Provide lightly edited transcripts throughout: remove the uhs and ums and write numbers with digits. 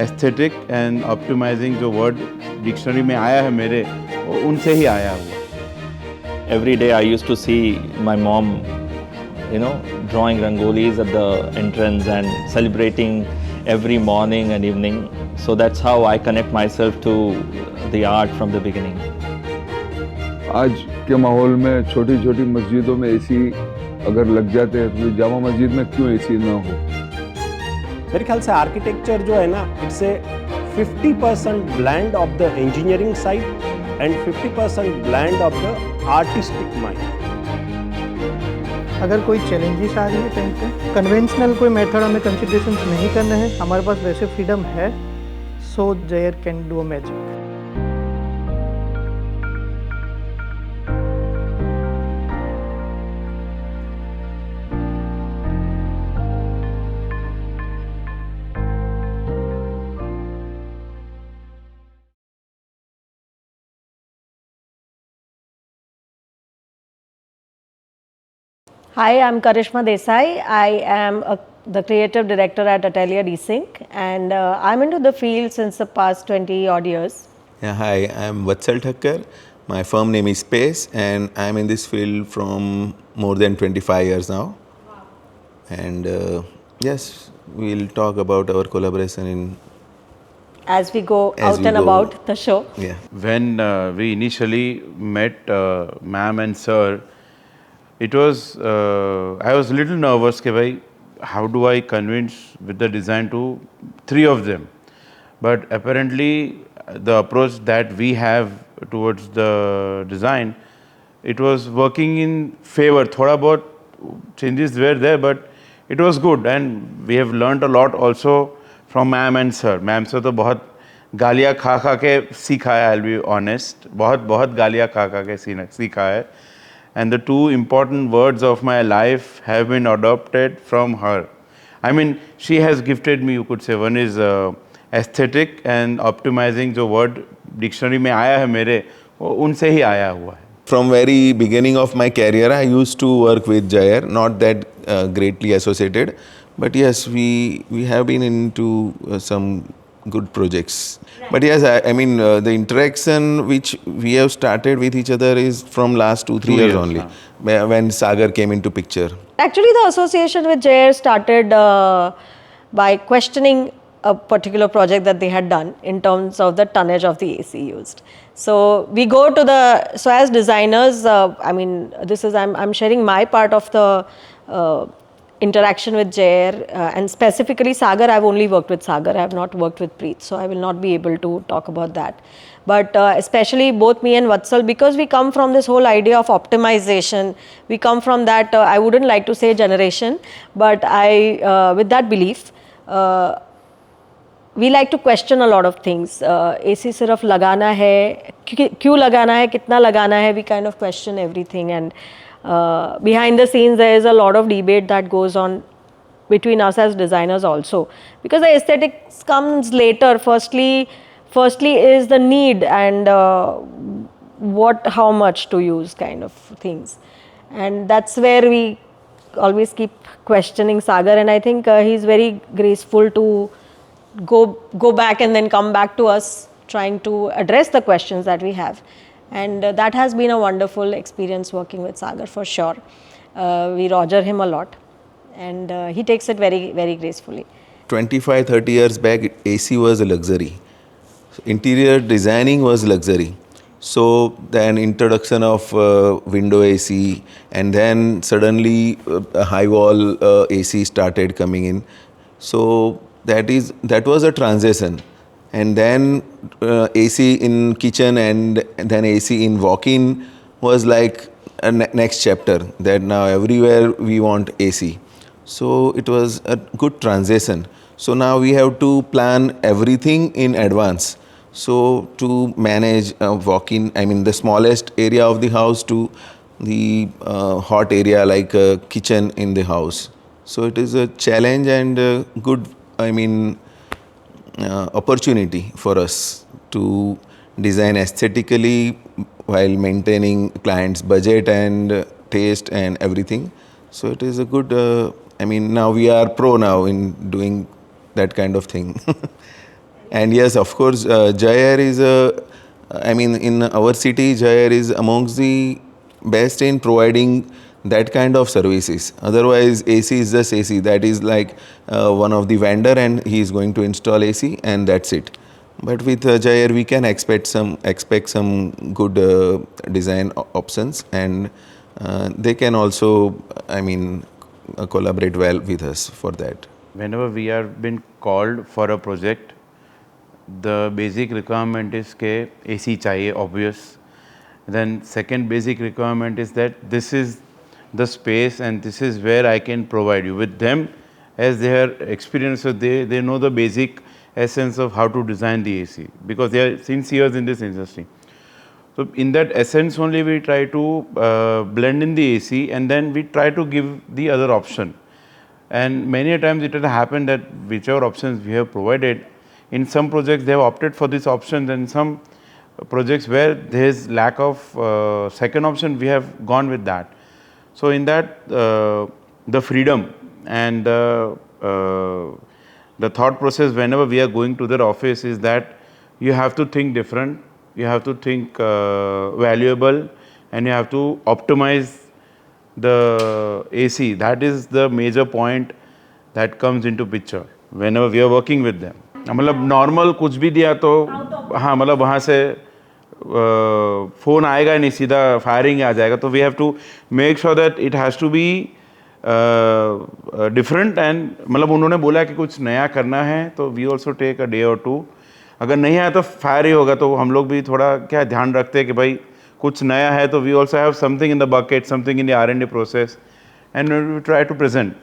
Aesthetic and optimising जो word dictionary में आया है मेरे, वो उनसे ही आया हुआ। Every day I used to see my mom, drawing rangolis at the entrance and celebrating every morning and evening. So that's how I connect myself to the art from the beginning. आज के माहौल में छोटी छोटी मस्जिदों में AC अगर लग जाते हैं तो जामा मस्जिद में क्यों एसी ना हो? मेरे ख्याल से आर्किटेक्चर जो है ना, it's a 50% blend of the engineering side and 50% blend of the artistic mind. अगर कोई चैलेंजेस आ रही है कहीं पे, कन्वेंशनल कोई मेथड हमें कंसिडरेशन नहीं करना है, हमारे पास वैसे फ्रीडम है, सो जेयर can do a magic. Hi, I'm Karishma Desai. I am the creative director at Atelier DSync, and I'm into the field since the past 20 odd years. Yeah, hi, I'm Vatsal Thakkar. My firm name is Space, and I'm in this field from more than 25 years now. Wow. And yes, we'll talk about our collaboration as we go out and about the show. Yeah. When we initially met ma'am and sir, it was I was a little nervous कि भाई how do I convince with the design to three of them, but apparently the approach that we have towards the design, it was working in favor. थोड़ा बहुत changes were there, but it was good, and we have learned a lot also from ma'am and sir. ma'am से तो बहुत गालियाँ खा के सीखा है, I'll be honest, बहुत गालियाँ खा के सीखा है. And the two important words of my life have been adopted from her. I mean, she has gifted me, you could say. One is aesthetic and optimizing, जो word dictionary में आया है मेरे, वो उनसे ही आया हुआ है. From very beginning of my career, I used to work with Jair, not that greatly associated, but yes, we have been into some good projects. But yes, I mean the interaction which we have started with each other is from last 2-3 years only, when Sagar came into picture. Actually, the association with Jair started by questioning a particular project that they had done in terms of the tonnage of the AC used. So we go to so as designers, I mean, this is, I'm sharing my part of the interaction with Jair, and specifically Sagar. I've only worked with Sagar, I have not worked with Preet, so I will not be able to talk about that. But especially both me and Vatsal, because we come from this whole idea of optimization, we come from that, I wouldn't like to say generation, but with that belief, we like to question a lot of things. AC sirf lagana hai, kyun lagana hai, kitna lagana hai, we kind of question everything, and behind the scenes there is a lot of debate that goes on between us as designers also, because the aesthetics comes later. Firstly is the need and how much to use kind of things, and that's where we always keep questioning Sagar, and I think he's very graceful to go back and then come back to us trying to address the questions that we have. And that has been a wonderful experience working with Sagar, for sure. We roger him a lot, and he takes it very, very gracefully. 25-30 years back, AC was a luxury. Interior designing was luxury. So then introduction of window AC, and then suddenly a high wall AC started coming in. So that was a transition. And then AC in kitchen and then AC in walk-in was like a next chapter, that now everywhere we want AC. So it was a good transition. So now we have to plan everything in advance. So to manage walk-in, I mean the smallest area of the house to the hot area like kitchen in the house. So it is a challenge and good, I mean, opportunity for us to design aesthetically while maintaining client's budget and taste and everything. So it is a good, I mean, now we are pro now in doing that kind of thing. And yes, of course, Jair is I mean, in our city, Jair is amongst the best in providing that kind of services. Otherwise, AC is just AC. That is like one of the vendor, and he is going to install AC, and that's it. But with Jair, we can expect some good design options, and they can also, I mean, collaborate well with us for that. Whenever we are been called for a project, the basic requirement is के AC चाहिए, obvious. Then second basic requirement is that this is the space and this is where I can provide you. With them, as they are experienced, so they know the basic essence of how to design the AC, because they are since years in this industry. So in that essence only we try to blend in the AC, and then we try to give the other option. And many a times it has happened that whichever options we have provided, in some projects they have opted for this option, and some projects where there is lack of second option, we have gone with that. So in that the freedom and the thought process whenever we are going to their office is that you have to think different, you have to think valuable, and you have to optimize the AC. That is the major point that comes into picture whenever we are working with them. मतलब normal कुछ भी दिया तो हाँ मतलब वहाँ से phone आएगा नहीं, सीधा फायरिंग आ जाएगा. तो we have to make sure that it has to be different. And मतलब उन्होंने बोला कि कुछ नया करना है तो we also take a day or two. अगर नहीं आया तो फायर ही होगा. तो हम लोग भी थोड़ा क्या ध्यान रखते हैं कि भाई कुछ नया है तो we also have something in the bucket, something in the R&D process, and we try to present.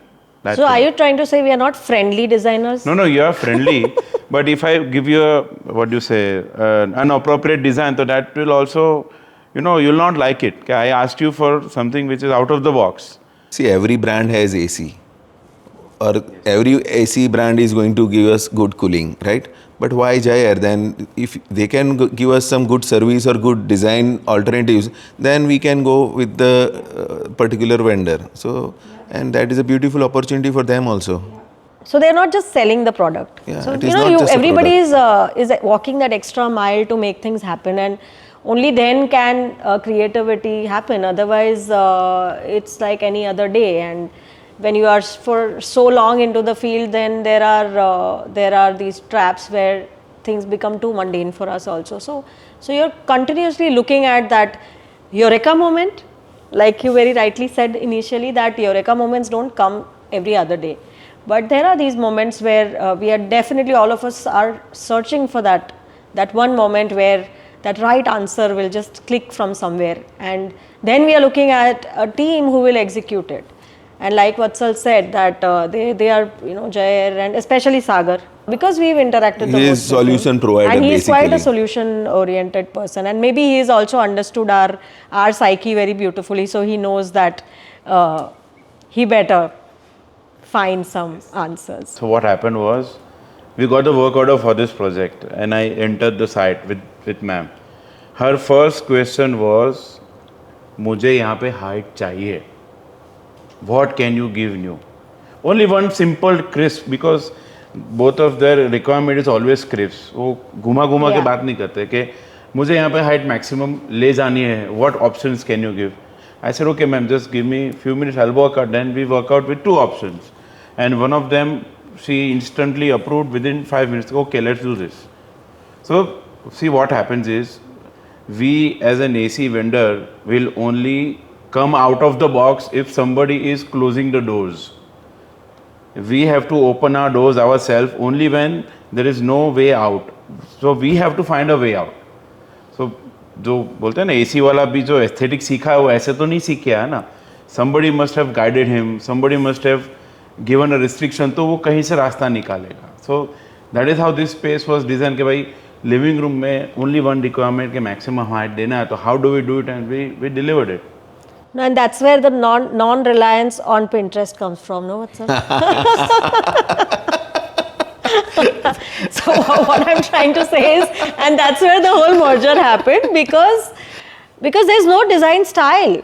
So are you trying to say we are not friendly designers? No, you are friendly. But if I give you a, what do you say, an appropriate design, so that will also, you know, you'll not like it. Okay? I asked you for something which is out of the box. See, every brand has AC, or every AC brand is going to give us good cooling, right? But why Jair? Then if they can give us some good service or good design alternatives, then we can go with the particular vendor. So, and that is a beautiful opportunity for them also. So they're not just selling the product. Yeah, so it is you know, not just a everybody is walking that extra mile to make things happen, and only then can creativity happen. Otherwise, it's like any other day. And when you are for so long into the field, then there are these traps where things become too mundane for us also. So you're continuously looking at that eureka moment, like you very rightly said initially, that eureka moments don't come every other day. But there are these moments where we are definitely, all of us are searching for that one moment where that right answer will just click from somewhere, and then we are looking at a team who will execute it. And like Vatsal said, that they are, you know, Jair and especially Sagar, because we've interacted. He is solution provider, and he is basically quite a solution oriented person, and maybe he has also understood our psyche very beautifully, so he knows that he better find some answers. So what happened was, we got the work order for this project, and I entered the site with ma'am. Her first question was, मुझे यहाँ पे height चाहिए. What can you give new? Only one simple crisp, because both of their requirement is always crisp. वो घुमा के बात नहीं करते कि मुझे यहाँ पे height maximum ले जानी है. What options can you give? I said, okay ma'am, just give me few minutes, I'll work out. Then we work out with two options, and one of them she instantly approved within 5 minutes. Okay, let's do this. So see, what happens is, we as an AC vendor will only come out of the box if somebody is closing the doors. We have to open our doors ourselves only when there is no way out. So we have to find a way out. So जो बोलते हैं ना, AC वाला भी जो aesthetic सीखा है वो ऐसे तो नहीं सीख के आया ना. Somebody must have guided him, somebody must have given a restriction, तो वो कहीं से रास्ता निकालेगा. So that is how this space was designed कि भाई living room में only one requirement के maximum height देना है, तो how do we do it, and we delivered it. No, and that's where the non-reliance on Pinterest comes from, no, Vatsal? So what I'm trying to say is, and that's where the whole merger happened, because there's no design style.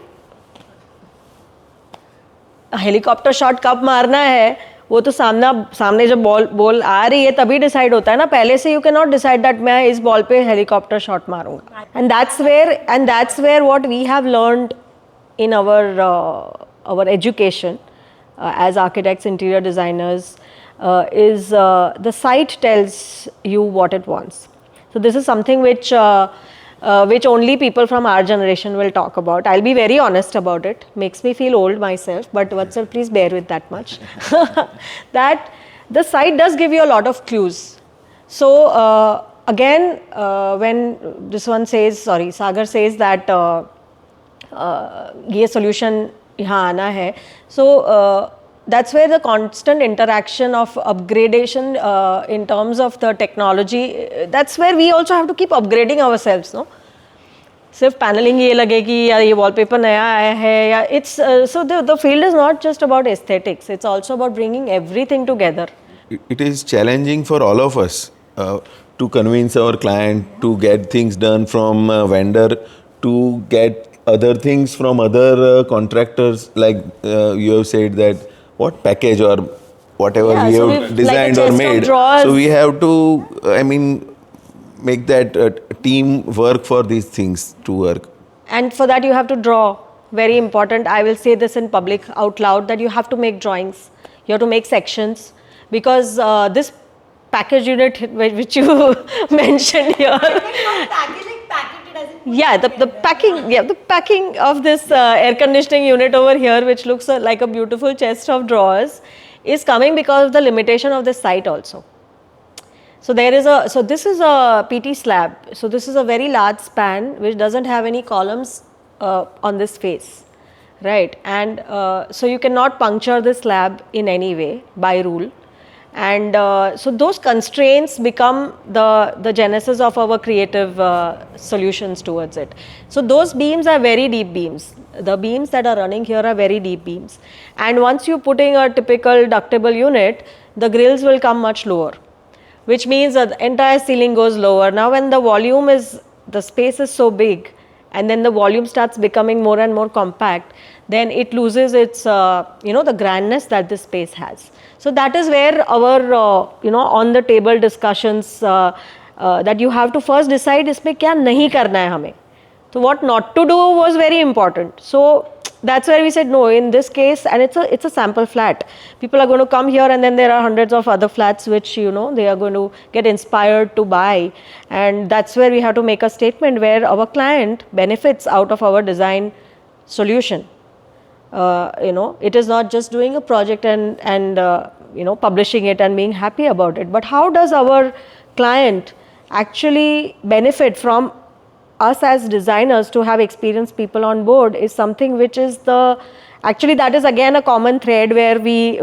Helicopter shot कब मारना है वो वो तो सामने जब ball आ रही है तभी डिसाइड होता है ना, पहले से you can not decide that मैं इस बॉल पे हेलीकॉप्टर शॉट मारूंगा. And that's where what we have learned in our education as architects, interior designers, is the site tells you what it wants. So this is something which only people from our generation will talk about. I'll be very honest about it. Makes me feel old myself, but Vatsal, please bear with that much. That the site does give you a lot of clues. So again, when this one says, sorry, Sagar says that ये solution यहाँ आना है, so that's where the constant interaction of upgradation in terms of the technology, that's where we also have to keep upgrading ourselves, no? सिर्फ panelling ये लगेगी या ये wallpaper नया आया है या it's so the field is not just about aesthetics, it's also about bringing everything together. It is challenging for all of us to convince our client to get things done from a vendor, to get other things from other contractors, like you have said that what package or whatever we have designed or made. So we have to, I mean, make that team work for these things to work. And for that you have to draw. Very important. I will say this in public out loud that you have to make drawings. You have to make sections, because this package unit which you mentioned here. Yeah, the packing of this air conditioning unit over here, which looks like a beautiful chest of drawers, is coming because of the limitation of this site also. So this is a PT slab. So this is a very large span which doesn't have any columns on this face, right? And so you cannot puncture this slab in any way by rule. And so those constraints become the genesis of our creative solutions towards it. So those beams are very deep beams. The beams that are running here are very deep beams. And once you're putting a typical ductable unit, the grills will come much lower, which means that the entire ceiling goes lower. Now when the space is so big, and then the volume starts becoming more and more compact, then it loses its the grandness that this space has. So that is where our on the table discussions that you have to first decide इसमें क्या नहीं करना है हमें. So what not to do was very important. So that's where we said no in this case, and it's a sample flat. People are going to come here, and then there are hundreds of other flats which they are going to get inspired to buy, and that's where we have to make a statement where our client benefits out of our design solution. It is not just doing a project and publishing it and being happy about it, but how does our client actually benefit from us as designers to have experienced people on board is something which is that is again a common thread where we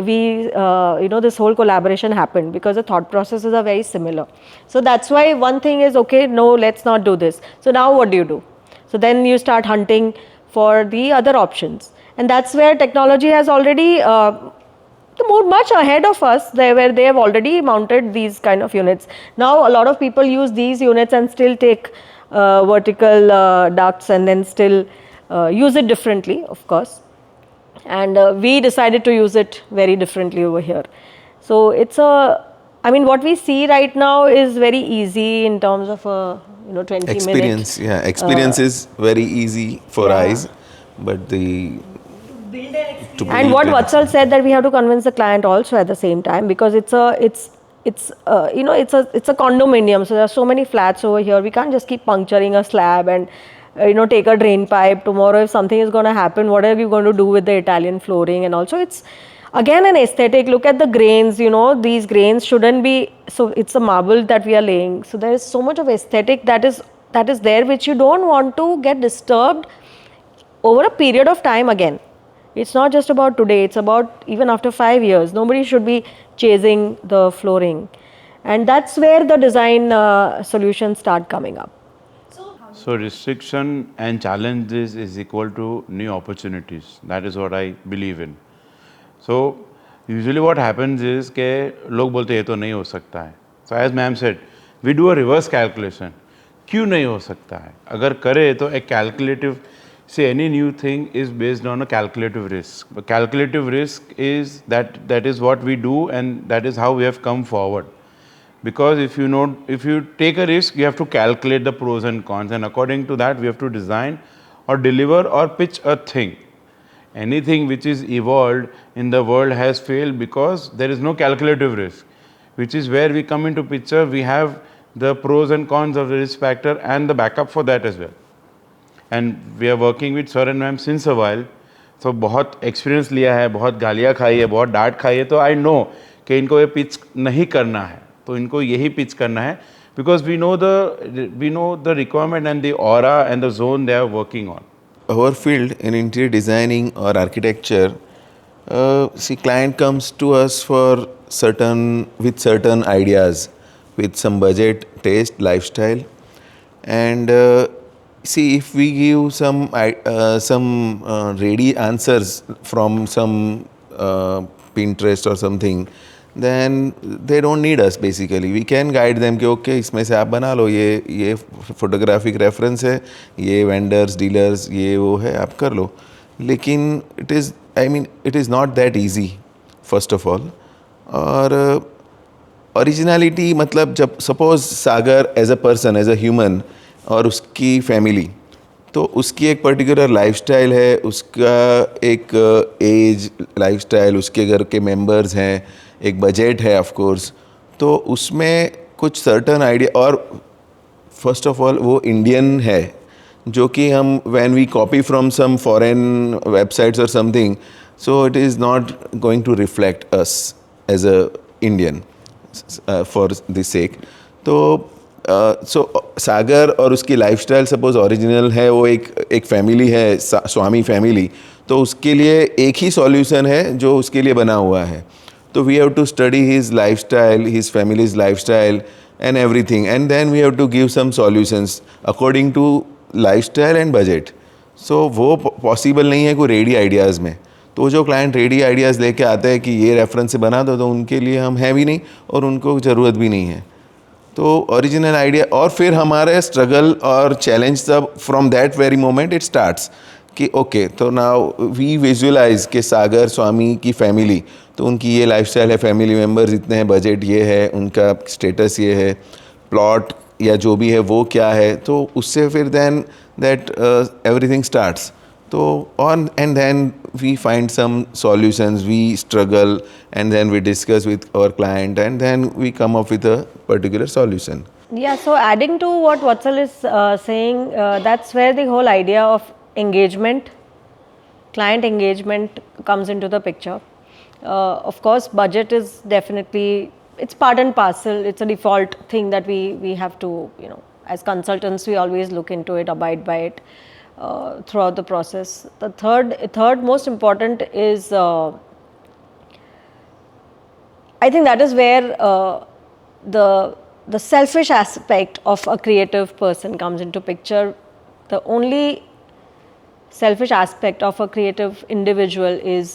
this whole collaboration happened, because the thought processes are very similar. So that's why one thing is, okay, no, let's not do this. So now what do? So then you start hunting for the other options. And that's where technology has already moved much ahead of us, where they have already mounted these kind of units. Now a lot of people use these units and still take vertical ducts and then still use it differently, of course. And we decided to use it very differently over here. So what we see right now is very easy in terms of 20 experience. minutes. Experience is very easy for eyes, but and what Vatsal said, that we have to convince the client also at the same time, because it's a condominium, so there are so many flats over here. We can't just keep puncturing a slab and take a drain pipe. Tomorrow if something is going to happen, what are you going to do with the Italian flooring? And also it's again an aesthetic. Look at the grains, these grains shouldn't be, so it's a marble that we are laying, so there is so much of aesthetic that is there, which you don't want to get disturbed over a period of time. Again, it's not just about today, it's about even after 5 years. Nobody should be chasing the flooring, and that's where the design solutions start coming up. So restriction and challenges is equal to new opportunities. That is what I believe in. So usually what happens is के लोग बोलते ये तो नहीं हो सकता है. So as ma'am said, we do a reverse calculation. क्यों नहीं हो सकता है? अगर करे तो एक calculative See, any new thing is based on a calculative risk. The calculative risk is that is what we do, and that is how we have come forward. Because if you take a risk, you have to calculate the pros and cons, and according to that, we have to design or deliver or pitch a thing. Anything which is evolved in the world has failed because there is no calculative risk, which is where we come into picture. We have the pros and cons of the risk factor and the backup for that as well. And we are working with sir and ma'am since a while. So बहुत experience लिया है, बहुत गालियाँ खाई है, बहुत डांट खाई है, तो I know कि इनको ये pitch नहीं करना है, तो इनको यही pitch करना है, because we know the requirement and the aura and the zone they are working on. Our field in interior designing or architecture, see, client comes to us for certain ideas, with some budget, taste, lifestyle, and see, if we give some ready answers from some Pinterest or something, then they don't need us basically. We can guide them कि okay, इसमें से आप बना लो, ये photographic reference है, ये vendors, dealers, ये वो है, आप कर लो. लेकिन it is not that easy, first of all. और originality मतलब जब suppose Sagar as a person, as a human, और उसकी फैमिली, तो उसकी एक पर्टिकुलर लाइफस्टाइल है, उसका एक एज लाइफस्टाइल, उसके घर के मेंबर्स हैं, एक बजट है ऑफ कोर्स, तो उसमें कुछ सर्टन आइडिया, और फर्स्ट ऑफ ऑल वो इंडियन है, जो कि हम when we copy from some foreign websites और something, so it is not going to reflect us as a Indian for this sake. तो सो सागर और उसकी लाइफस्टाइल सपोज ओरिजिनल है, वो एक फैमिली है, स्वामी फैमिली, तो उसके लिए एक ही सॉल्यूशन है जो उसके लिए बना हुआ है. तो we have to study his lifestyle, his families lifestyle and everything, and then we have to give some solutions according to lifestyle and budget. So वो पॉसिबल नहीं है कोई रेडी आइडियाज़ में. तो जो क्लाइंट रेडी आइडियाज़ लेके आते हैं कि ये रेफरेंस से बना दो, तो उनके लिए हम हैं भी नहीं और उनको ज़रूरत भी नहीं है. तो ओरिजिनल आइडिया, और फिर हमारे स्ट्रगल और चैलेंज सब from that very moment it starts कि ओके, तो नाउ वी विजुअलाइज कि सागर स्वामी की फैमिली, तो उनकी ये लाइफस्टाइल है, फैमिली मेम्बर्स इतने हैं, बजट ये है, उनका स्टेटस ये है, प्लॉट या जो भी है वो क्या है, तो उससे फिर देन दैट एवरीथिंग स्टार्ट्स. तो on and then we find some solutions, we struggle, and then we discuss with our client, and then we come up with a particular solution. Yeah, so adding to what Vatsal is saying, that's where the whole idea of engagement, client engagement comes into the picture. Of course, budget is definitely, it's part and parcel, it's a default thing that we have to, as consultants, we always look into it, abide by it. Throughout the process. The third most important is, I think that is where the selfish aspect of a creative person comes into picture. The only selfish aspect of a creative individual is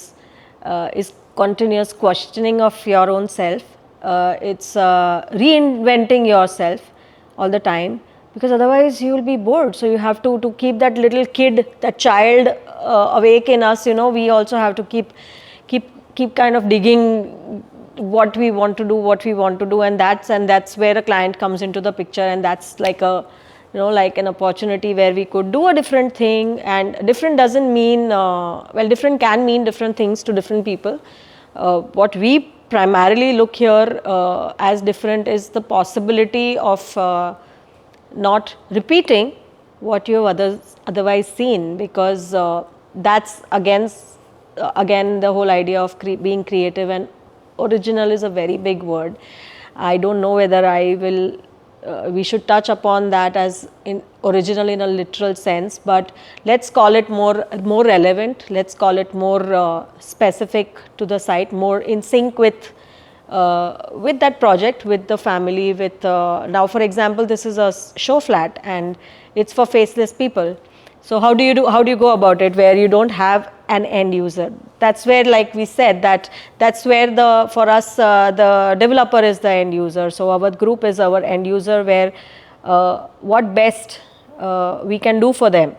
continuous questioning of your own self. It's reinventing yourself all the time, because otherwise you will be bored. So you have to keep that little kid, that child awake in us. We also have to keep kind of digging what we want to do, and that's where a client comes into the picture, and that's like like an opportunity where we could do a different thing. And different doesn't mean different can mean different things to different people. What we primarily look here as different is the possibility of not repeating what you have otherwise seen, because that's again the whole idea of being creative, and original is a very big word. I don't know whether we should touch upon that as in original in a literal sense, but let's call it more relevant, let's call it more specific to the site, more in sync with that project, with the family, with now for example, this is a show flat and it's for faceless people. So how do you go about it where you don't have an end user? That's where, like we said, that's where for us the developer is the end user. So our group is our end user, where what best we can do for them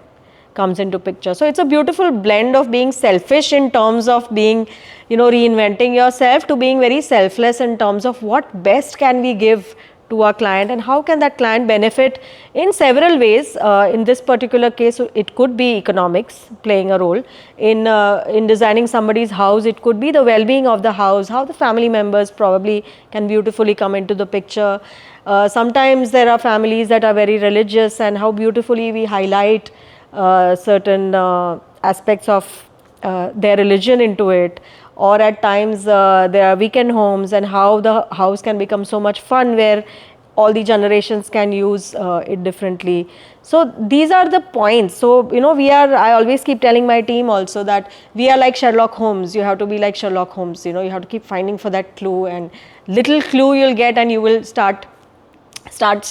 comes into picture. So it's a beautiful blend of being selfish in terms of being, reinventing yourself, to being very selfless in terms of what best can we give to our client and how can that client benefit in several ways. In this particular case, it could be economics playing a role in designing somebody's house. It could be the well-being of the house, how the family members probably can beautifully come into the picture. Sometimes there are families that are very religious, and how beautifully we highlight certain aspects of their religion into it. Or at times there are weekend homes, and how the house can become so much fun where all the generations can use it differently. So these are the points. So I always keep telling my team also that we are like Sherlock Holmes. You have to be like Sherlock Holmes. You have to keep finding for that clue, and little clue you'll get and you will start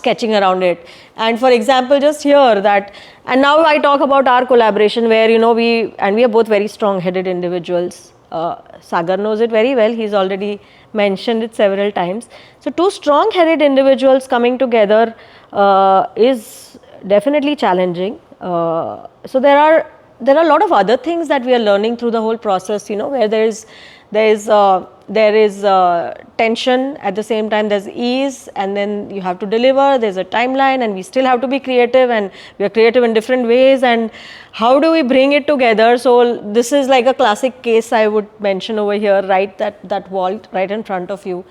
sketching around it. And for example, just here that, and now I talk about our collaboration where we are both very strong-headed individuals. Sagar knows it very well. He's already mentioned it several times. So two strong-headed individuals coming together is definitely challenging. So there are a lot of other things that we are learning through the whole process, where there is tension, at the same time there's ease, and then you have to deliver, there's a timeline, and we still have to be creative, and we are creative in different ways, and how do we bring it together? So this is like a classic case I would mention over here, right, that wall right in front of you,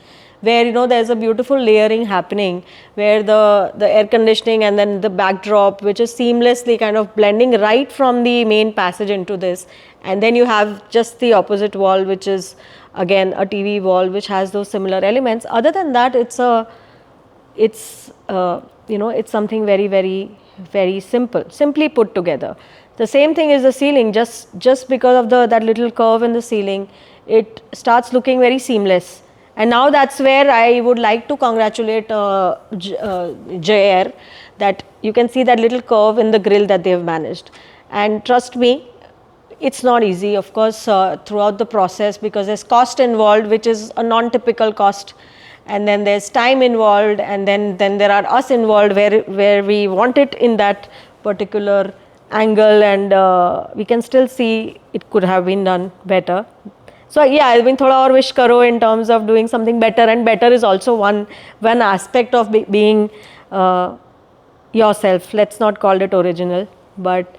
where there's a beautiful layering happening, where the air conditioning and then the backdrop, which is seamlessly kind of blending right from the main passage into this, and then you have just the opposite wall, which is again a TV wall, which has those similar elements. Other than that, it's something very, very, very simply put together. The same thing is the ceiling. Just because of that little curve in the ceiling, it starts looking very seamless. And now that's where I would like to congratulate JR, that you can see that little curve in the grill that they have managed. And trust me, it's not easy, of course, throughout the process, because there's cost involved, which is a non-typical cost, and then there's time involved, and then there are us involved where we want it in that particular angle, and we can still see it could have been done better. So yeah, I mean, thoda aur wish karo in terms of doing something better, and better is also one aspect of being yourself. Let's not call it original, but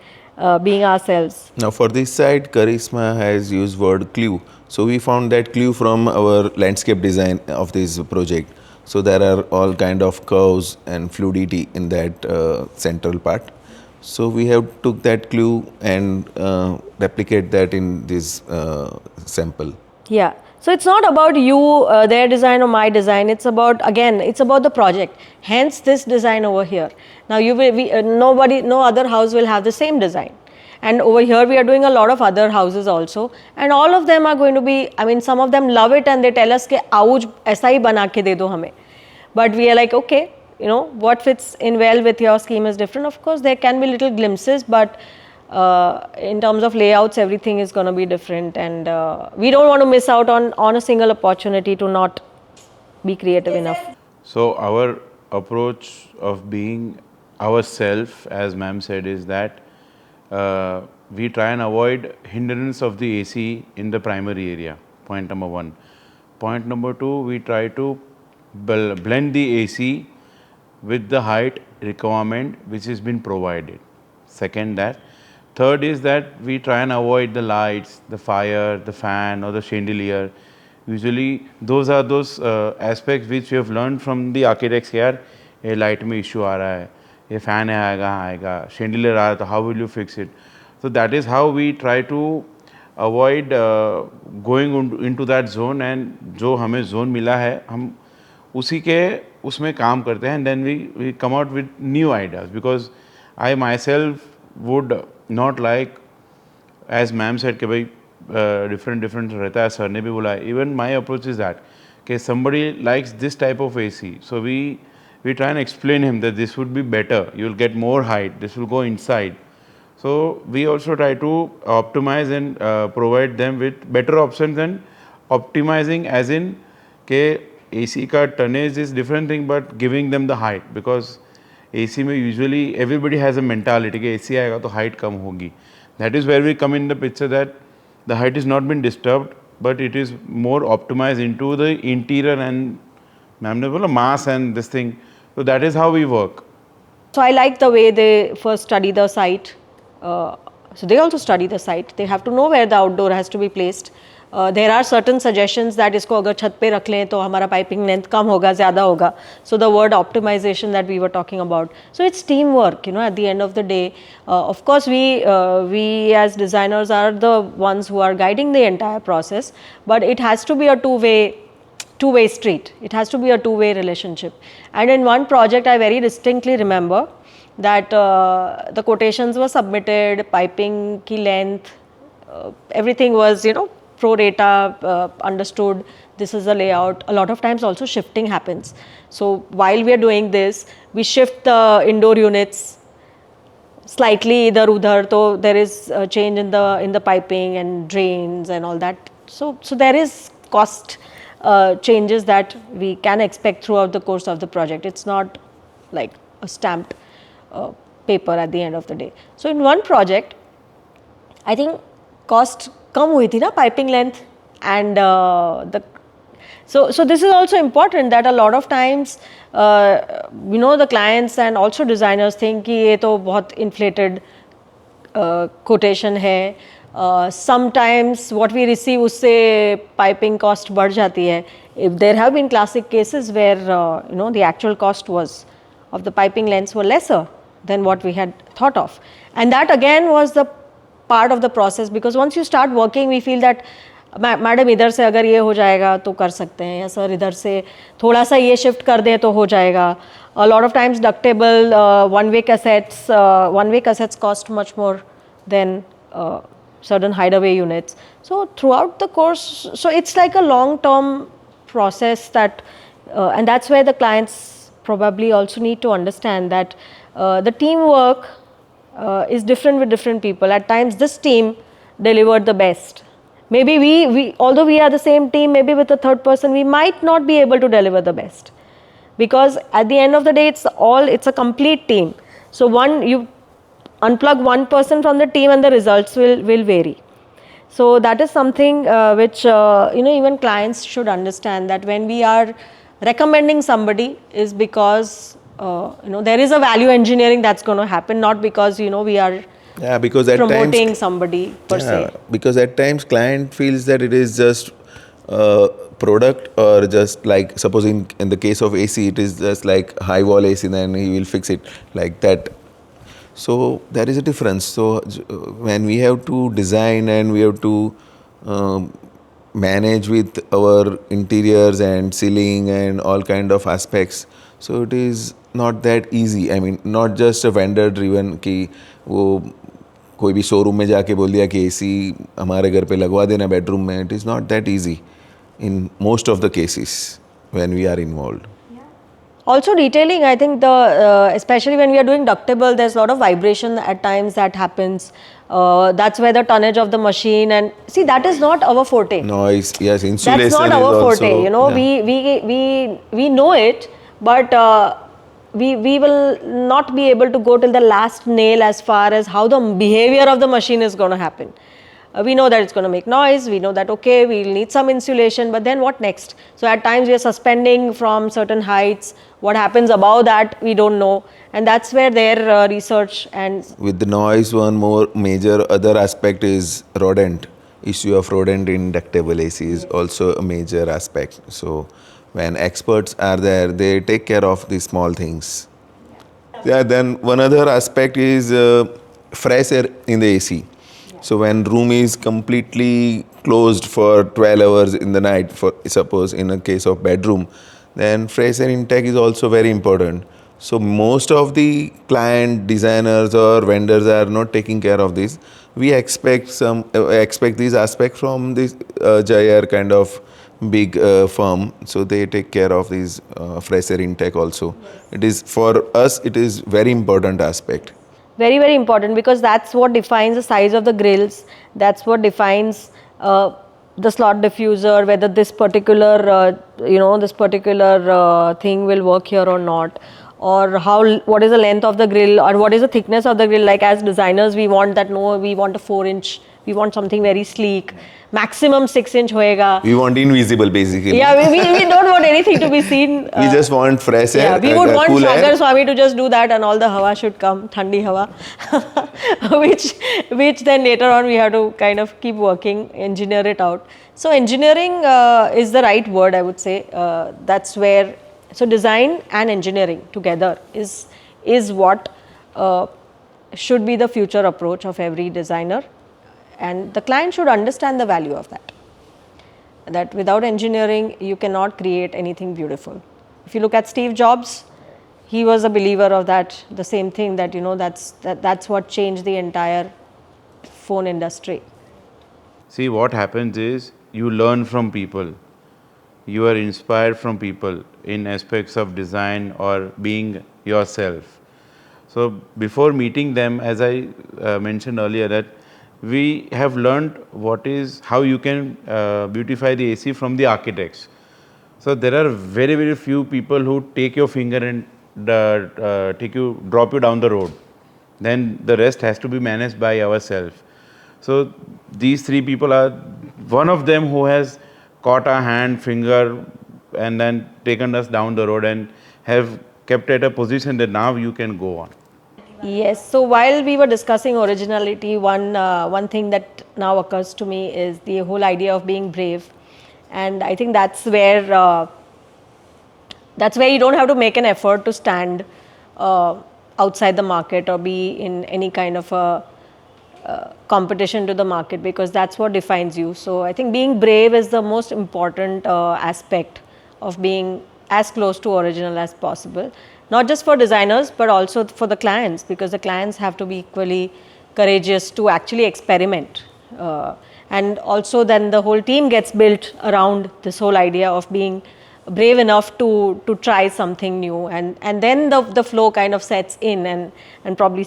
being ourselves. Now for this side, Karishma has used word clue. So we found that clue from our landscape design of this project. So there are all kind of curves and fluidity in that central part. So we have took that clue and replicate that in this sample. Yeah. So it's not about you, their design or my design. It's about, again, it's about the project. Hence this design over here. Now no other house will have the same design. And over here we are doing a lot of other houses also. And all of them are going to be, I mean, some of them love it and they tell us ke aauj aisa hi bana ke de do hame. But we are like, okay, what fits in well with your scheme is different. Of course, there can be little glimpses, but in terms of layouts, everything is going to be different, and we don't want to miss out on a single opportunity to not be creative enough. So our approach of being ourselves, as ma'am said, is that we try and avoid hindrance of the AC in the primary area. Point number one. Point number two, we try to blend the AC with the height requirement which has been provided. Second, that. Third is that we try and avoid the lights, the fire, the fan or the chandelier. Usually those are those aspects which we have learned from the architects here. A light mein issue aa raha hai, a fan aayega, chandelier aa raha, how will you fix it? So that is how we try to avoid going into that zone, and जो हमें zone मिला है हम उसी के उसमें काम करते हैं, and then we come out with new ideas, because I myself would not like, as ma'am said कि भाई different रहता है, sir ने भी बोला, even my approach is that कि somebody likes this type of AC, so we try and explain him that this would be better, you will get more height, this will go inside. So we also try to optimize and provide them with better options than optimizing, as in कि AC का tonnage is different thing, but giving them the height, because AC में usually everybody has a mentality कि AC आएगा तो height कम होगी. That is where we come in the picture that the height is not been disturbed, but it is more optimized into the interior and ma'am ने बोला mass and this thing. So that is how we work. So I like the way they first study the site. So they also study the site. They have to know where the outdoor has to be placed. There are certain suggestions that इसको अगर छत पे रख लें तो हमारा piping length कम होगा, ज़्यादा होगा. So the word optimization that we were talking about. So it's teamwork, you know. At the end of the day, of course we as designers are the ones who are guiding the entire process. But it has to be a two-way street. It has to be a two-way relationship. And in one project, I very distinctly remember that the quotations were submitted, piping ki length, everything was, you know, pro rata, understood, this is the layout. A lot of times also shifting happens. So while we are doing this, we shift the indoor units slightly idhar udhar, so there is a change in the piping and drains and all that. So there is cost changes that we can expect throughout the course of the project. It's not like a stamped paper at the end of the day. So in one project, I think cost कम हुई थी ना piping length and so this is also important that a lot of times you know the clients and also designers think कि ये तो बहुत inflated quotation है. Sometimes what we receive उससे piping cost बढ़ जाती है. If there have been classic cases where you know the actual cost was of the piping lengths were lesser than what we had thought of, and that again was the part of the process, because once you start working we feel that madam इधर से अगर ये हो जाएगा तो कर सकते हैं, या सर इधर से थोड़ा सा ये शिफ्ट कर दें तो हो जाएगा. A lot of times ductable one-way cassettes cost much more than certain hideaway units. So throughout the course, so it's like a long-term process that and that's where the clients probably also need to understand that the teamwork is different with different people. At times this team delivered the best. Maybe we although we are the same team, maybe with a third person we might not be able to deliver the best, because at the end of the day it's a complete team. So you unplug one person from the team and the results will vary. So that is something which you know even clients should understand, that when we are recommending somebody is because you know there is a value engineering that's going to happen, not because you know we are because at promoting times, somebody per se. Because at times client feels that it is just product, or just like suppose in the case of AC it is just like high wall AC, then he will fix it like that. So there is a difference. So when we have to design and we have to manage with our interiors and ceiling and all kind of aspects, so it is not that easy. I mean, not just a vendor driven कि वो कोई भी showroom में जाके बोल दिया कि AC हमारे घर पे लगवा देना बेडरूम में. It is not that easy in most of the cases when we are involved. Also detailing, I think especially when we are doing ductable, there's a lot of vibration at times that happens. That's where the tonnage of the machine, and see that is not our forte. Noise, yes, insulation. That's not our forte. Also, you know, yeah. we know it, but we will not be able to go till the last nail as far as how the behavior of the machine is going to happen. We know that it's going to make noise, we know that okay, we'll need some insulation, but then what next? So at times we are suspending from certain heights. What happens above that we don't know, and that's where their research and... With the noise, one more major other aspect is rodent. Issue of rodent in ductable AC is also a major aspect. So when experts are there, they take care of these small things. Yeah, then one other aspect is fresh air in the AC. So when room is completely closed for 12 hours in the night, for suppose in a case of bedroom, then fresh air intake is also very important. So most of the client designers or vendors are not taking care of this. We expect these aspects from this Jair kind of big firm. So they take care of these fresh air intake also. It is, for us, it is very important aspect. Very, very important, because that's what defines the size of the grills. That's what defines the slot diffuser, whether this particular, this particular thing will work here or not. or what is the length of the grill, or what is the thickness of the grill. Like as designers, we want that, no, we want a 4-inch, we want something very sleek, maximum 6-inch hoega. We want invisible basically. Yeah, we don't want anything to be seen. We just want fresh air. Yeah, we would want cool Sagar air. Swami to just do that and all the hawa should come, thandi hawa, which then later on we have to kind of keep working, engineer it out. So engineering is the right word, I would say. That's where, so design and engineering together is what should be the future approach of every designer, and the client should understand the value of that. That without engineering, you cannot create anything beautiful. If you look at Steve Jobs, he was a believer of that, the same thing, that that's what changed the entire phone industry. See, what happens is you learn from people. You are inspired from people in aspects of design or being yourself. So before meeting them, as I mentioned earlier, that we have learned how you can beautify the AC from the architects. So there are very, very few people who take your finger and drop you down the road. Then the rest has to be managed by ourselves. So these three people are one of them who has caught our hand, finger, and then taken us down the road and have kept at a position that now you can go on. Yes, so while we were discussing originality, one thing that now occurs to me is the whole idea of being brave, and I think that's where you don't have to make an effort to stand outside the market or be in any kind of a competition to the market, because that's what defines you. So I think being brave is the most important aspect of being as close to original as possible. Not just for designers, but also for the clients, because the clients have to be equally courageous to actually experiment. And also then the whole team gets built around this whole idea of being brave enough to try something new, and then the flow kind of sets in, and probably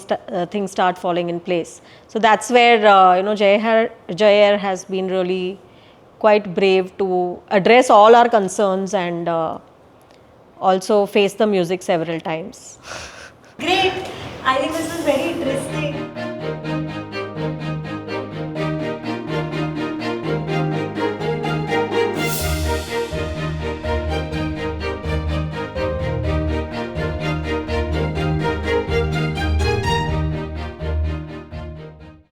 things start falling in place. So that's where Jay has been really quite brave to address all our concerns and also face the music several times. Great. I think this was very interesting.